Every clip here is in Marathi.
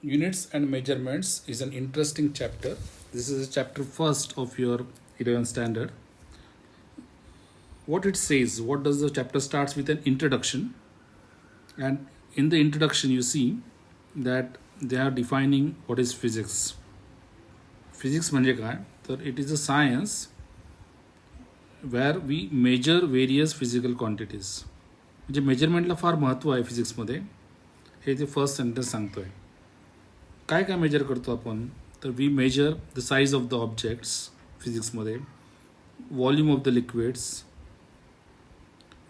Units and measurements is an interesting chapter. This is a chapter first of your 11th standard. What it says, what does the chapter starts with an introduction, and in the introduction you see that they are defining what is physics. Physics म्हणजे काय तर it is a science where we measure various physical quantities. म्हणजे मेजरमेंटला फार महत्त्व आहे फिजिक्समध्ये, हे ते फर्स्ट सेंटेन्स सांगतोय. काय काय मेजर करतो आपण तर we measure the size of the objects फिजिक्समध्ये, volume of the liquids,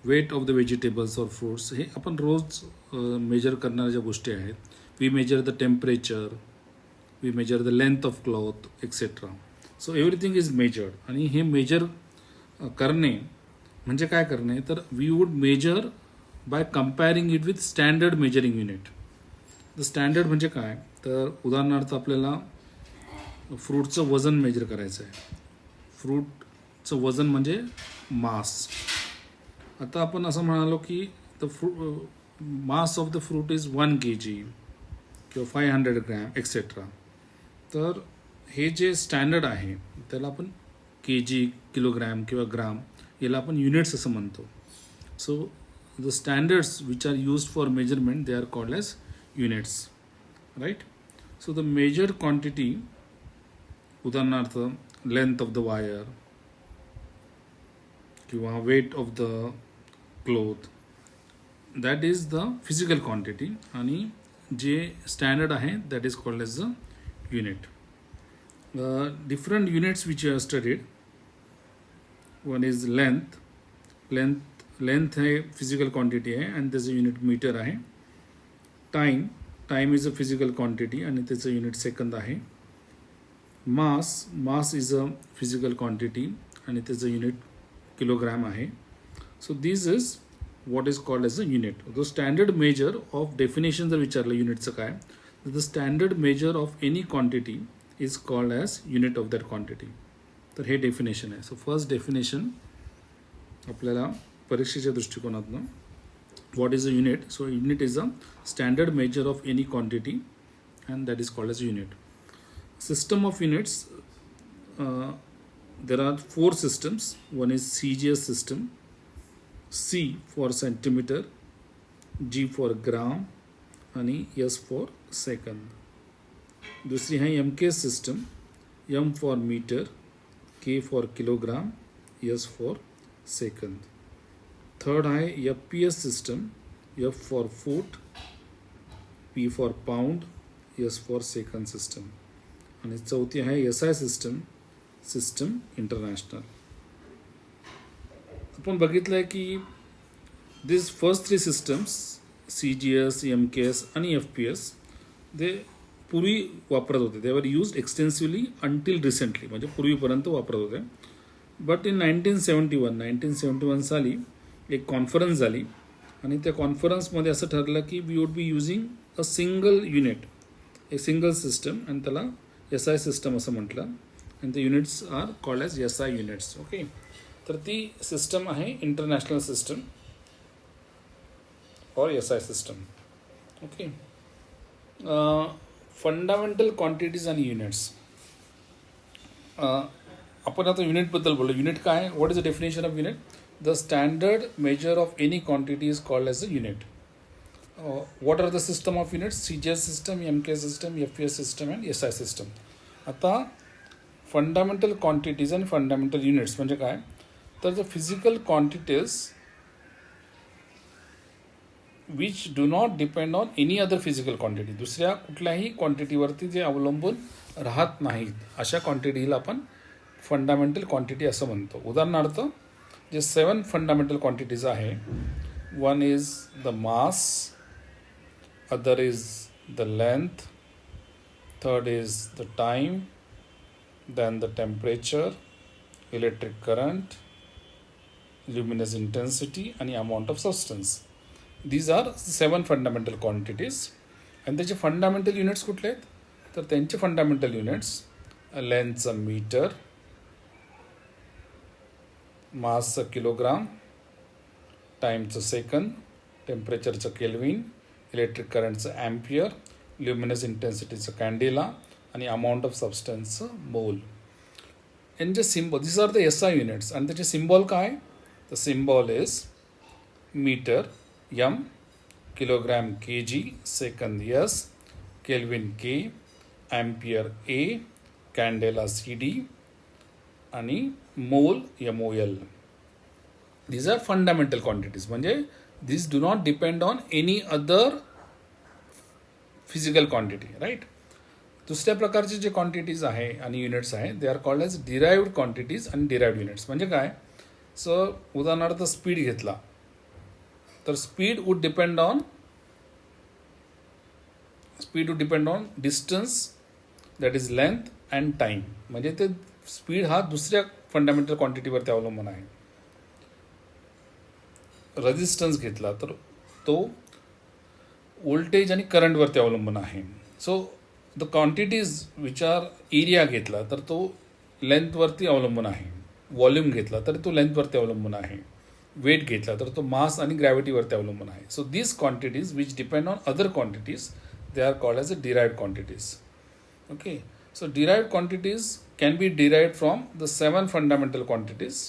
weight of the vegetables और फ्रूट्स, हे आपण रोज मेजर करणाऱ्या ज्या गोष्टी आहेत. We measure the temperature, we measure the length of cloth etcetera. So everything is measured. आणि हे मेजर करणे म्हणजे काय करणे तर we would measure by comparing it with standard measuring unit. The standard म्हणजे काय तर उदाहरणार्थ आपल्याला फ्रूटचं वजन मेजर करायचं आहे. फ्रूटचं वजन म्हणजे मास. आता आपण असं म्हणालो की the mass of the fruit is 1 kg किंवा 500 ग्रॅम एक्सेट्रा. तर हे जे स्टँडर्ड आहे त्याला आपण kg, किलोग्रॅम किंवा ग्राम, याला आपण युनिट्स असं म्हणतो. So the standards which are used for measurement they are called as units, right. So the measure quantity, उदाहरणार्थ लेंथ ऑफ द वायर किंवा weight of the cloth, that is the physical quantity. आणि जे स्टँडर्ड आहे that is called as the unit. Different units which you have studied. One is length. Length हे फिजिकल क्वांटिटी आहे आणि त्याचं युनिट मीटर आहे. Time is a physical quantity आणि त्याचं युनिट सेकंद आहे. Mass is a physical quantity आणि त्याचं युनिट किलोग्रॅम आहे. So this is what is called as a unit. The standard measure of definition जर विचारलं युनिटचं काय, the standard measure of any quantity is called as unit of that quantity. तर हे डेफिनेशन आहे. सो फर्स्ट डेफिनेशन आपल्याला परीक्षेच्या दृष्टिकोनातनं, what is a unit. So unit is a standard measure of any quantity and that is called as unit. System of units, there are 4 systems. One is CGS system, C for centimeter, G for gram आणि S for second. दूसरी है MKS system, M for meter, K for kilogram, S for second. Third है FPS system, F for foot, P for pound, S for second system. आणि चौथी आहे SI सिस्टम इंटरनॅशनल. आपण बघितलं आहे की दिस फर्स्ट 3 सिस्टम्स CGS, MKS आणि FPS ते पूर्वी वापरत होते. दे were used extensively until recently, म्हणजे पूर्वीपर्यंत वापरत होते. बट इन 1971 साली एक कॉन्फरन्स झाली आणि त्या कॉन्फरन्समध्ये असं ठरलं की we would be using a single unit, a single system, आणि त्याला SI सिस्टम असं म्हटलं. आणि ते units are called as SI units. Okay. तर ती सिस्टम आहे international system or SI system. Okay. Fundamental quantities आणि युनिट्स. आपण आता युनिटबद्दल बोललो. युनिट काय आहे, what is the definition of unit. The standard measure of any quantity is called as a unit. what are the system of units? CGS system, MK system, FPS system and SI system. आता फंडामेंटल क्वांटिटीज आणि फंडामेंटल युनिट्स म्हणजे काय तर the physical quantities which do not depend on any other physical quantity. दुसऱ्या कुठल्याही क्वांटिटीवरती जे अवलंबून राहत नाहीत अशा क्वांटिटीला आपण फंडामेंटल क्वांटिटी असं म्हणतो. उदाहरणार्थ जे 7 फंडामेंटल क्वांटिटीज आहे, one is the mass, other is the length, third is the time, then the temperature, electric current, luminous intensity आणि amount of substance. These are 7 fundamental quantities. आणि त्याचे फंडामेंटल युनिट्स कुठले आहेत तर त्यांचे फंडामेंटल युनिट्स लेंथचं मीटर, मासचं किलोग्राम, टाईमचं सेकंद, टेम्परेचरचं केल्विन, इलेक्ट्रिक करंटचं ॲम्पियर ल्युमिनस इंटेन्सिटीचं कॅन्डेला आणि अमाऊंट ऑफ सबस्टन्सचं मोल. यांचे symbol, this are the SI units आणि त्याचे सिम्बॉल काय? The symbol is metre M, kilogram kg, second S, kelvin K, ampere A, candela CD आणि मोल MOL. these are fundamental quantities, म्हणजे these do not depend on any other physical quantity, right? दुसऱ्या प्रकारचे जे क्वांटिटीज आहे आणि युनिट्स आहे they are called as derived quantities आणि डिराइव्ड युनिट्स. म्हणजे काय? सो उदाहरणार्थ स्पीड घेतला तर speed would depend on distance, that is length and time. म्हणजे ते स्पीड हा दुसऱ्या फंडामेंटल क्वांटिटीवरती अवलंबून आहे. रेजिस्टन्स घेतला तर तो व्होल्टेज आणि करंटवरती अवलंबून आहे. So the quantities which are area घेतला तर तो लेंथवरती अवलंबून आहे. व्हॉल्यूम घेतला तर तो लेंथवरती अवलंबून आहे. वेट घेतला तर तो मास आणि ग्रॅव्हिटीवरती अवलंबून आहे. So these quantities which depend on other quantities they are called as a derived quantities. Okay, so derived quantities can be derived from the 7 fundamental quantities.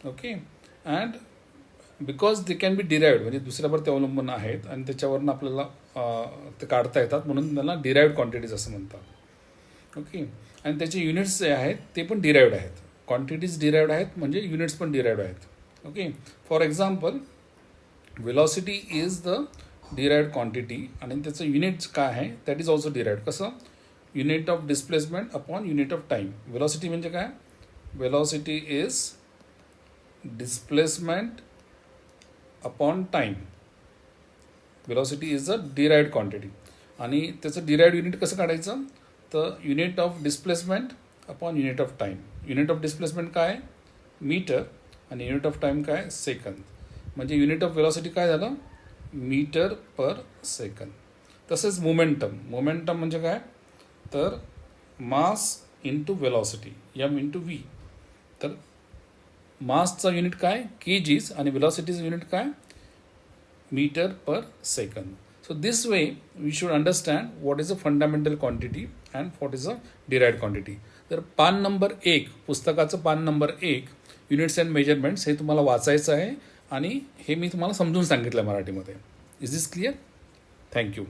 Okay, and because they can be derived म्हणजे दुसऱ्यावर ते अवलंबून आहेत आणि त्याच्यावरून आपल्याला ते काढता येतात म्हणून त्यांना डिराइव्ड क्वांटिटीज असं म्हणतात. ओके, आणि त्याचे युनिट्स जे आहेत ते पण डिराइव्ड आहेत. क्वांटिटीज डिराइव्ड आहेत म्हणजे युनिट्स पण डिराइव्ड आहेत. Okay, for example velocity is the derived quantity आणि त्याचं युनिट काय आहे दॅट इज ऑल्सो डिराइव्ड. कसं? Unit of displacement upon unit of time. Velocity म्हणजे काय? Velocity is displacement upon time. Velocity is a derived quantity आणि त्याचं डिराइव्ड युनिट कसं काढायचं? तर unit of displacement upon unit of time. Unit of displacement काय? मीटर आणि युनिट ऑफ टाईम काय? सेकंद. म्हणजे युनिट ऑफ वेलॉसिटी काय झालं? Metre per second. तसेच मोमेंटम. मोमेंटम म्हणजे काय? तर mass into velocity, M into V. तर मासचा युनिट काय? kgs आणि वेलॉसिटीचं युनिट काय? Metre per second. So this way we should understand what is a fundamental quantity and what is a derived quantity. तर पान नंबर 1 पुस्तकाचं पान नंबर 1 युनिट्स अँड मेजरमेंट्स हे तुम्हाला वाचायचं आहे आणि हे मी तुम्हाला समजून सांगितलं मराठीमध्ये. Is this clear? थँक्यू.